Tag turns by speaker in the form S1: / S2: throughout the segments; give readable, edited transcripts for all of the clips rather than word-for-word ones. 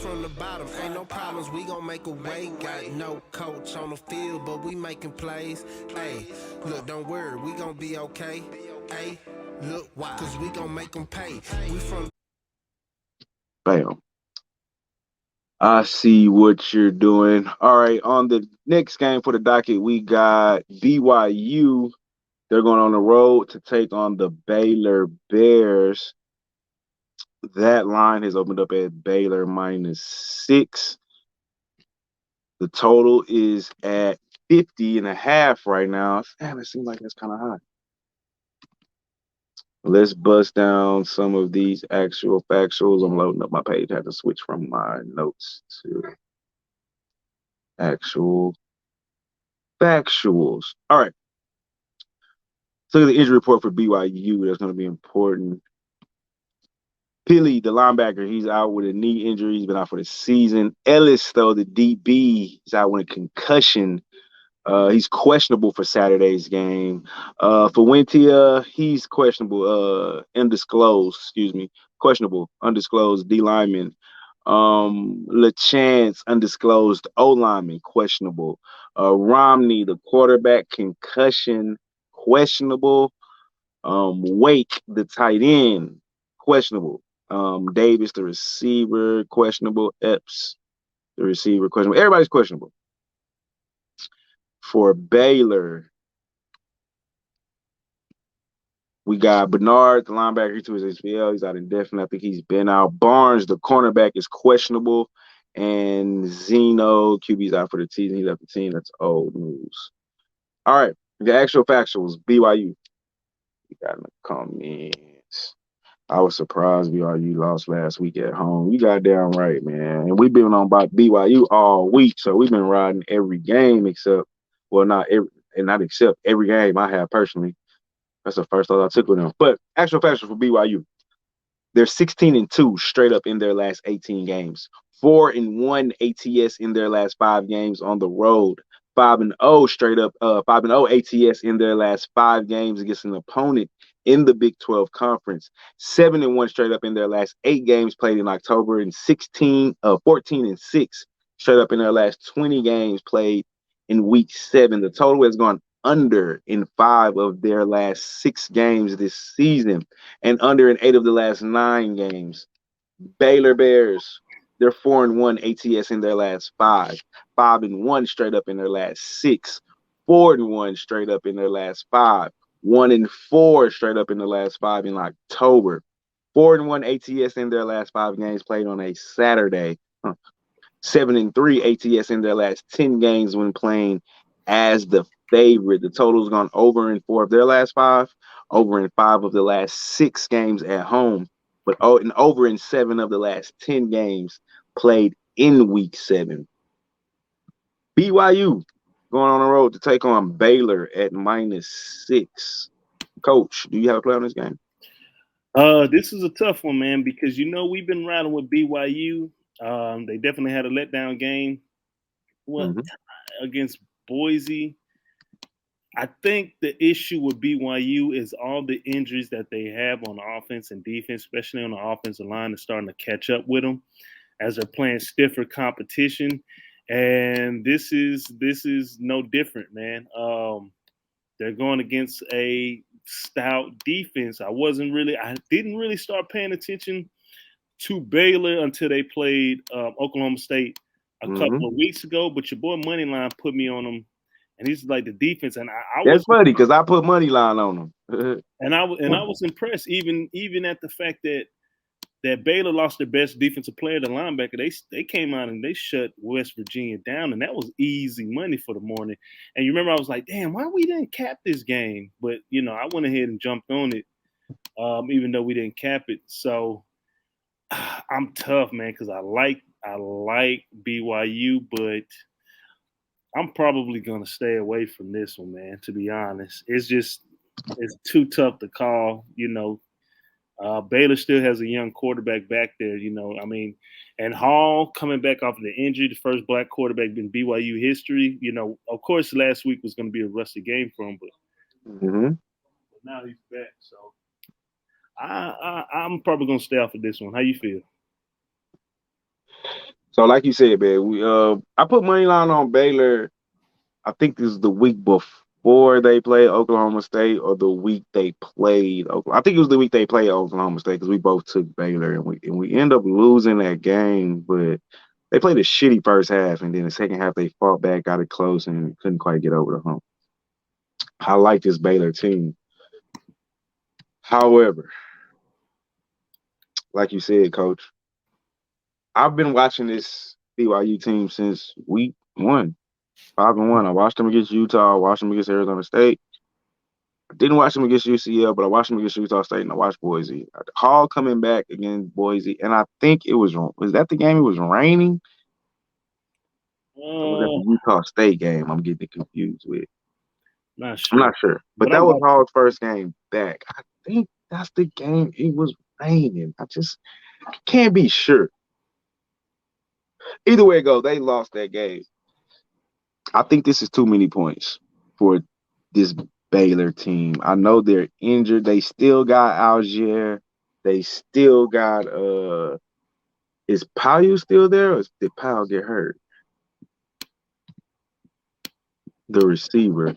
S1: from the bottom, ain't no problems, we gon' make a way. Got no coach on the field, but we making plays. Hey, look, don't worry, we gon' be okay. Hey, look, why? Cause we gon' make them pay. We from
S2: Bam. I see what you're doing. All right, on the next game for the docket, we got BYU. They're going on the road to take on the Baylor Bears. That line has opened up at Baylor -6. The total is at 50.5 right now. Damn, it seems like that's kind of high. Let's bust down some of these actual factuals. I'm loading up my page. I had to switch from my notes to actual factuals. All right. So look at the injury report for BYU. That's going to be important. Pili, the linebacker, he's out with a knee injury. He's been out for the season. Ellis, though, the DB, is out with a concussion. He's questionable for Saturday's game. Fuentia, he's questionable. Undisclosed, excuse me. Questionable, undisclosed D lineman. LaChance, undisclosed O lineman, questionable. Romney, the quarterback, concussion, questionable. Wake, the tight end, questionable. Davis, the receiver, questionable. Epps, the receiver, questionable. Everybody's questionable. For Baylor, we got Bernard, the linebacker, to his ACL. He's out indefinite. I think he's been out. Barnes, the cornerback, is questionable. And Zeno, QB's out for the season. He left the team. That's old news. All right. The actual factuals, BYU. You got in the comments. I was surprised BYU lost last week at home. You got down right, man. And we've been on about BYU all week, so we've been riding every game except, well, not every, and not except every game I have personally. That's the first thought I took with them. But actual facts for BYU. They're 16-2 straight up in their last 18 games. 4-1 ATS in their last 5 games on the road. 5-0 straight up, 5-0 ATS in their last 5 games against an opponent in the Big 12 Conference. 7-1 straight up in their last 8 games played in October, and 14-6 straight up in their last 20 games played in Week 7. The total has gone under in 5 of their last 6 games this season, and under in 8 of the last 9 games. Baylor Bears, they're 4-1 ATS in their last 5, 5-1 straight up in their last 6, 4-1 straight up in their last 5, 1-4 straight up in the last 5 in October. 4-1 ATS in their last 5 games played on a Saturday. 7-3 ATS in their last 10 games when playing as the favorite. The total's gone over in 4 of their last 5, over in 5 of the last 6 games at home, but and over in 7 of the last 10 games played in Week 7. BYU going on the road to take on Baylor at -6. Coach, do you have a play on this game?
S3: This is a tough one, man, because we've been riding with BYU. They definitely had a letdown game. Against Boise. I think the issue with BYU is all the injuries that they have on offense and defense, especially on the offensive line, is starting to catch up with them as they're playing stiffer competition. And this is no different, man. They're going against a stout defense. I didn't really start paying attention to Baylor until they played Oklahoma State a couple of weeks ago. But your boy Moneyline put me on them, and he's like the defense. And
S2: that's funny because I put Moneyline on them.
S3: and I was impressed, even at the fact that Baylor lost their best defensive player, the linebacker. They came out and they shut West Virginia down, and that was easy money for the morning. And you remember I was like, damn, why we didn't cap this game? But I went ahead and jumped on it, even though we didn't cap it. So I'm tough, man, because I like BYU, but I'm probably gonna stay away from this one, man. To be honest, it's too tough to call. Baylor still has a young quarterback back there. And Hall coming back off of the injury, the first black quarterback in BYU history. Of course, last week was going to be a rusty game for him, but now he's back. So I'm probably going to stay off of this one. How you feel?
S2: So like you said, man, I put money line on Baylor. I think this is the week before they played Oklahoma State or the week they played Oklahoma. I think it was the week they played Oklahoma State because we both took Baylor and we end up losing that game, but they played a shitty first half and then the second half they fought back, got it close, and couldn't quite get over the hump. I like this Baylor team. However, like you said, Coach, I've been watching this BYU team since week 1, 5-1. I watched them against Utah. I watched them against Arizona State. I didn't watch them against UCL, but I watched them against Utah State and I watched Boise. Hall coming back against Boise, and I think was that the game it was raining? Or was that the Utah State game? I'm getting confused with.
S3: Not sure.
S2: I'm not sure, but that was Hall's first game back. I think that's the game. It was raining. I just can't be sure. Either way it goes, they lost that game. I think this is too many points for this Baylor team. I know they're injured. They still got Algier. They still got is Payu still there or did Powell get hurt? The receiver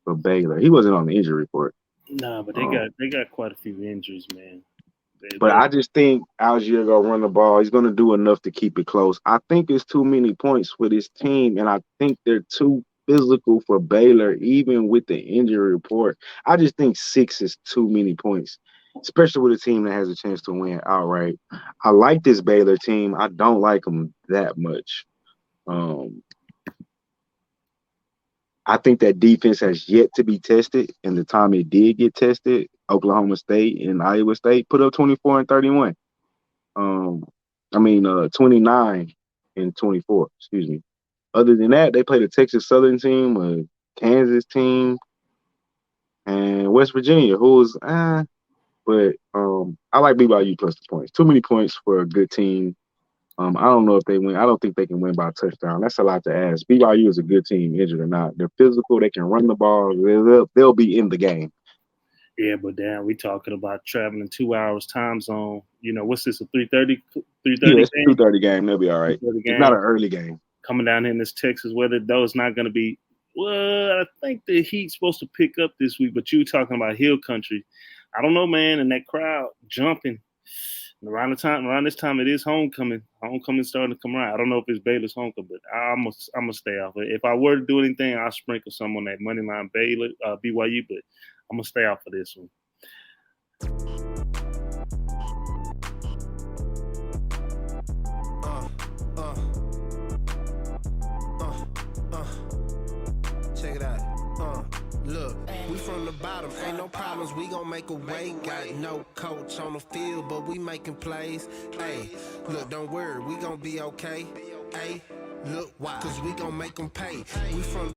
S2: for Baylor. He wasn't on the injury report.
S3: Nah, but they got quite a few injuries, man.
S2: But I just think Algier gonna run the ball. He's gonna do enough to keep it close. I think it's too many points for this team, and I think they're too physical for Baylor, even with the injury report. I just think 6 is too many points, especially with a team that has a chance to win outright. I like this Baylor team. I don't like them that much. I think that defense has yet to be tested, and the time it did get tested, Oklahoma State and Iowa State put up 24 and 31. 29 and 24, excuse me. Other than that, they played a Texas Southern team, a Kansas team, and West Virginia, who was but I like BYU plus the points. Too many points for a good team. I don't know if they win. I don't think they can win by a touchdown. That's a lot to ask. BYU is a good team, injured or not. They're physical. They can run the ball. They'll be in the game.
S3: Yeah, but damn, we talking about traveling 2 hours time zone. You know, what's this, a 3:30?
S2: Yeah, it's a 2:30 game. They'll be all right. It's not an early game.
S3: Coming down here in this Texas weather, though, it's not going to be – well, I think the heat's supposed to pick up this week, but you talking about hill country. I don't know, man, and that crowd jumping. Around this time, it is homecoming. Homecoming's starting to come around. I don't know if it's Baylor's homecoming, but I'm gonna stay off it. If I were to do anything, I'll sprinkle some on that money line Baylor, BYU, but I'm gonna stay off of this one.
S1: Check it out. Look, we from the bottom, ain't no problems, we gon' make a way. Got no coach on the field, but we making plays. Hey, look, don't worry, we gon' be okay. Hey, look, why? Cause we gon' make them pay. We from